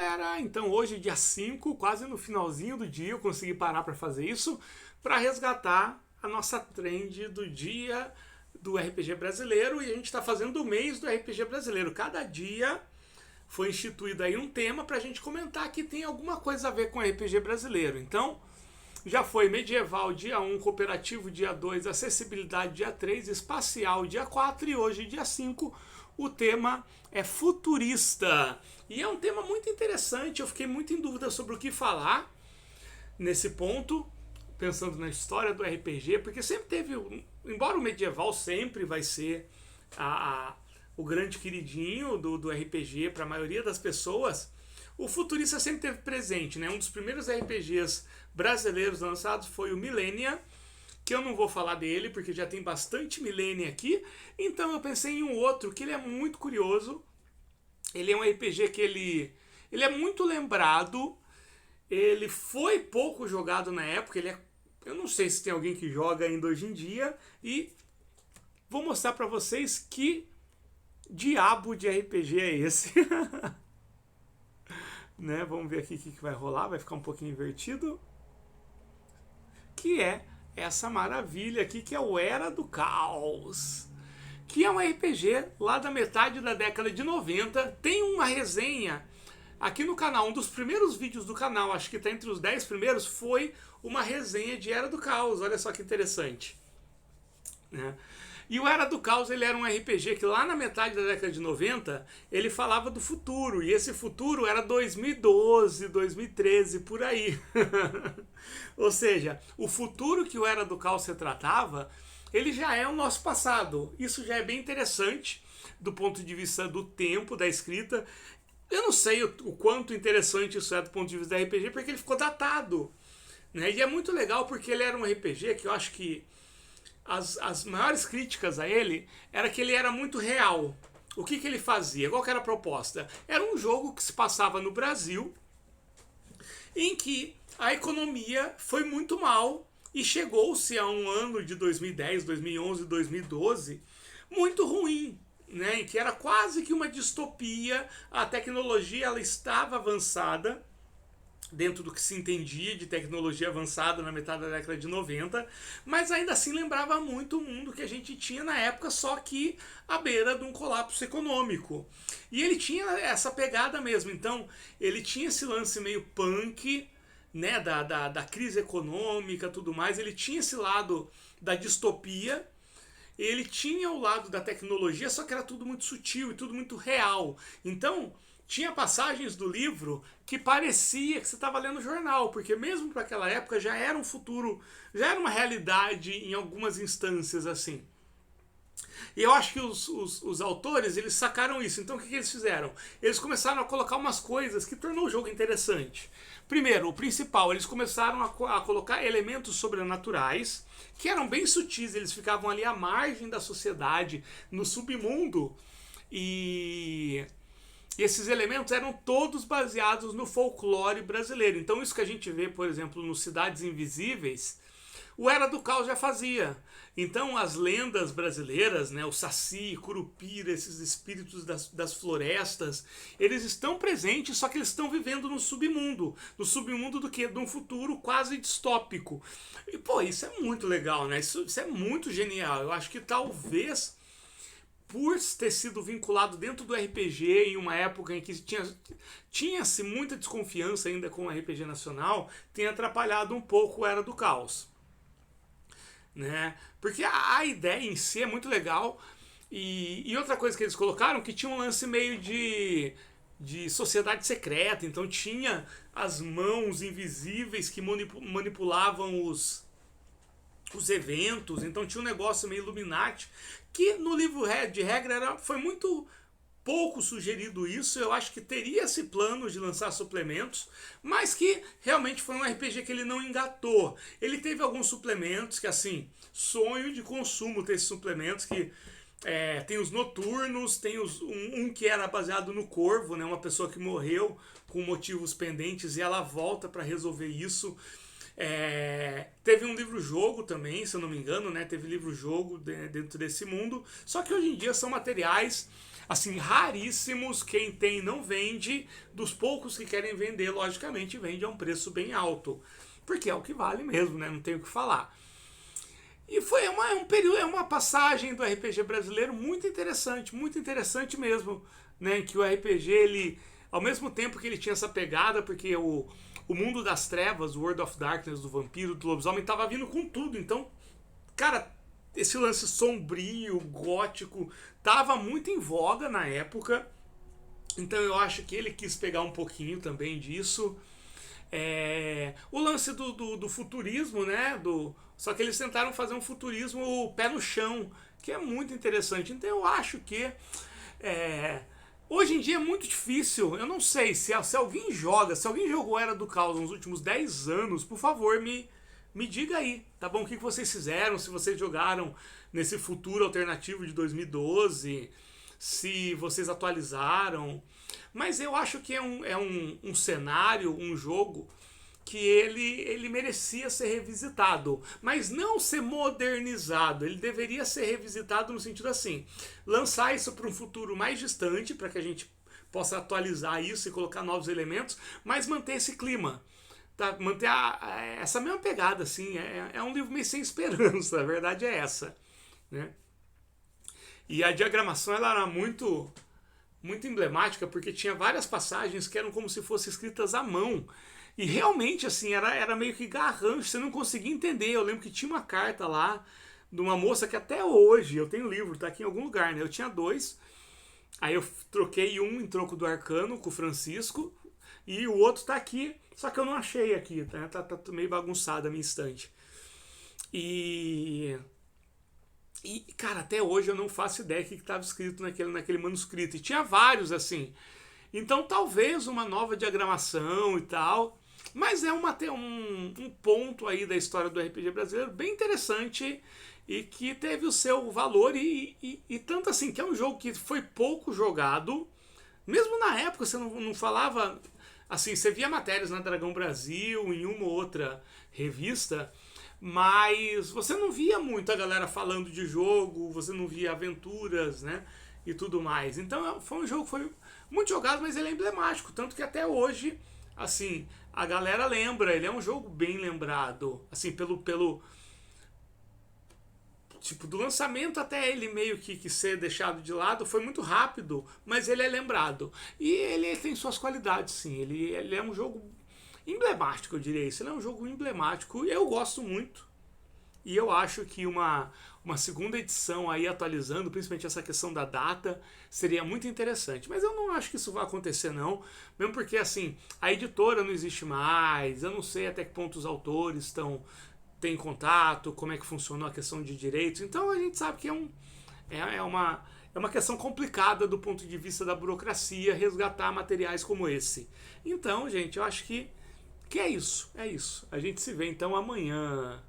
galera! Então hoje, dia 5, quase no finalzinho do dia, eu consegui parar para fazer isso, para resgatar a nossa trend do dia do RPG brasileiro, e a gente está fazendo o mês do RPG brasileiro. Cada dia foi instituído aí um tema para a gente comentar que tem alguma coisa a ver com RPG brasileiro. Então, já foi medieval dia 1, cooperativo dia 2, acessibilidade dia 3, espacial dia 4 e hoje dia 5 o tema é futurista. E é um tema muito interessante, eu fiquei muito em dúvida sobre o que falar nesse ponto, pensando na história do RPG, porque sempre teve, embora o medieval sempre vai ser o grande queridinho do RPG para a maioria das pessoas, o futurista sempre teve presente, né? Um dos primeiros RPGs brasileiros lançados foi o Millennia, que eu não vou falar dele porque já tem bastante Millennia aqui, então eu pensei em um outro que ele é muito curioso. Ele é um RPG que ele é muito lembrado, ele foi pouco jogado na época, eu não sei se tem alguém que joga ainda hoje em dia, e vou mostrar para vocês que diabo de RPG é esse. Né? Vamos ver aqui o que vai rolar, vai ficar um pouquinho invertido. Que é essa maravilha aqui, que é o Era do Caos, que é um RPG lá da metade da década de 90. Tem uma resenha aqui no canal, um dos primeiros vídeos do canal, acho que está entre os 10 primeiros, foi uma resenha de Era do Caos. Olha só que interessante, né? E o Era do Caos, ele era um RPG que lá na metade da década de 90, ele falava do futuro, e esse futuro era 2012, 2013, por aí. Ou seja, o futuro que o Era do Caos se tratava, ele já é o nosso passado. Isso já é bem interessante do ponto de vista do tempo da escrita. Eu não sei o quanto interessante isso é do ponto de vista da RPG, porque ele ficou datado, né? E é muito legal porque ele era um RPG que eu acho que as maiores críticas a ele era que ele era muito real. O que ele fazia? Qual que era a proposta? Era um jogo que se passava no Brasil, em que a economia foi muito mal e chegou-se a um ano de 2010, 2011, 2012 muito ruim, né? Em que era quase que uma distopia. A tecnologia ela estava avançada, dentro do que se entendia de tecnologia avançada na metade da década de 90, mas ainda assim lembrava muito o mundo que a gente tinha na época, só que à beira de um colapso econômico. E ele tinha essa pegada mesmo, então ele tinha esse lance meio punk, né, da crise econômica, tudo mais. Ele tinha esse lado da distopia, ele tinha o lado da tecnologia, só que era tudo muito sutil e tudo muito real. Então tinha passagens do livro que parecia que você estava lendo jornal, porque mesmo para aquela época já era um futuro, já era uma realidade em algumas instâncias assim. E eu acho que os autores, eles sacaram isso. Então o que eles fizeram? Eles começaram a colocar umas coisas que tornou o jogo interessante. Primeiro, o principal, eles começaram a colocar elementos sobrenaturais, que eram bem sutis, eles ficavam ali à margem da sociedade, no submundo, e esses elementos eram todos baseados no folclore brasileiro. Então isso que a gente vê, por exemplo, no Cidades Invisíveis, o Era do Caos já fazia. Então as lendas brasileiras, né, o Saci, Curupira, esses espíritos das florestas, eles estão presentes, só que eles estão vivendo no submundo. No submundo do quê? De um futuro quase distópico. E pô, isso é muito legal, né? Isso é muito genial. Eu acho que talvez, por ter sido vinculado dentro do RPG em uma época em que tinha-se muita desconfiança ainda com o RPG nacional, tem atrapalhado um pouco o Era do Caos, né? Porque a ideia em si é muito legal, e outra coisa que eles colocaram, que tinha um lance meio de sociedade secreta. Então tinha as mãos invisíveis que manipulavam os eventos, então tinha um negócio meio Illuminati, que no livro de regra foi muito pouco sugerido isso. Eu acho que teria esse plano de lançar suplementos, mas que realmente foi um RPG que ele não engatou. Ele teve alguns suplementos que, assim, sonho de consumo ter esses suplementos, que tem os noturnos, tem um que era baseado no Corvo, né, uma pessoa que morreu com motivos pendentes e ela volta para resolver isso. Teve um livro-jogo também, se eu não me engano, né? Teve livro-jogo dentro desse mundo. Só que hoje em dia são materiais assim, raríssimos. Quem tem não vende. Dos poucos que querem vender, logicamente, vende a um preço bem alto. Porque é o que vale mesmo, né? Não tem o que falar. E foi um período, é uma passagem do RPG brasileiro muito interessante mesmo, né? Que o RPG, ele, ao mesmo tempo que ele tinha essa pegada, porque o mundo das trevas, o World of Darkness, do vampiro, do lobisomem, tava vindo com tudo. Então, cara, esse lance sombrio, gótico, tava muito em voga na época. Então eu acho que ele quis pegar um pouquinho também disso. O lance do futurismo, né? Só que eles tentaram fazer um futurismo pé no chão, que é muito interessante. Então eu acho que hoje em dia é muito difícil. Eu não sei se alguém joga, se alguém jogou Era do Caos nos últimos 10 anos, por favor, me diga aí, tá bom? O que vocês fizeram, se vocês jogaram nesse futuro alternativo de 2012, se vocês atualizaram. Mas eu acho que é um cenário, um jogo que ele merecia ser revisitado, mas não ser modernizado. Ele deveria ser revisitado no sentido assim, lançar isso para um futuro mais distante, para que a gente possa atualizar isso e colocar novos elementos, mas manter esse clima. Tá? Manter essa mesma pegada, assim. É um livro meio sem esperança, a verdade é essa. Né? E a diagramação ela era muito emblemática, porque tinha várias passagens que eram como se fossem escritas à mão. E realmente, assim, era meio que garrancho, você não conseguia entender. Eu lembro que tinha uma carta lá de uma moça que até hoje, eu tenho o livro, tá aqui em algum lugar, né? Eu tinha 2, aí eu troquei um em troco do Arcano com o Francisco, e o outro tá aqui, só que eu não achei aqui, tá meio bagunçado a minha estante. E, cara, até hoje eu não faço ideia do que estava escrito naquele manuscrito. E tinha vários, assim. Então talvez uma nova diagramação e tal. Mas é um ponto aí da história do RPG brasileiro bem interessante e que teve o seu valor e tanto assim, que é um jogo que foi pouco jogado. Mesmo na época você não falava... Assim, você via matérias na Dragão Brasil, em uma ou outra revista, mas você não via muito a galera falando de jogo, você não via aventuras, né? E tudo mais. Então foi um jogo que foi muito jogado, mas ele é emblemático. Tanto que até hoje, assim, a galera lembra. Ele é um jogo bem lembrado. Assim, pelo tipo, do lançamento até ele meio que ser deixado de lado, foi muito rápido, mas ele é lembrado. E ele tem suas qualidades, sim. Ele é um jogo emblemático, eu diria isso. Ele é um jogo emblemático. Eu gosto muito. E eu acho que uma segunda edição aí atualizando, principalmente essa questão da data, seria muito interessante. Mas eu não acho que isso vai acontecer, não. Mesmo porque, assim, a editora não existe mais, eu não sei até que ponto os autores têm contato, como é que funcionou a questão de direitos. Então a gente sabe que é uma questão complicada do ponto de vista da burocracia resgatar materiais como esse. Então, gente, eu acho que é isso. É isso. A gente se vê então amanhã.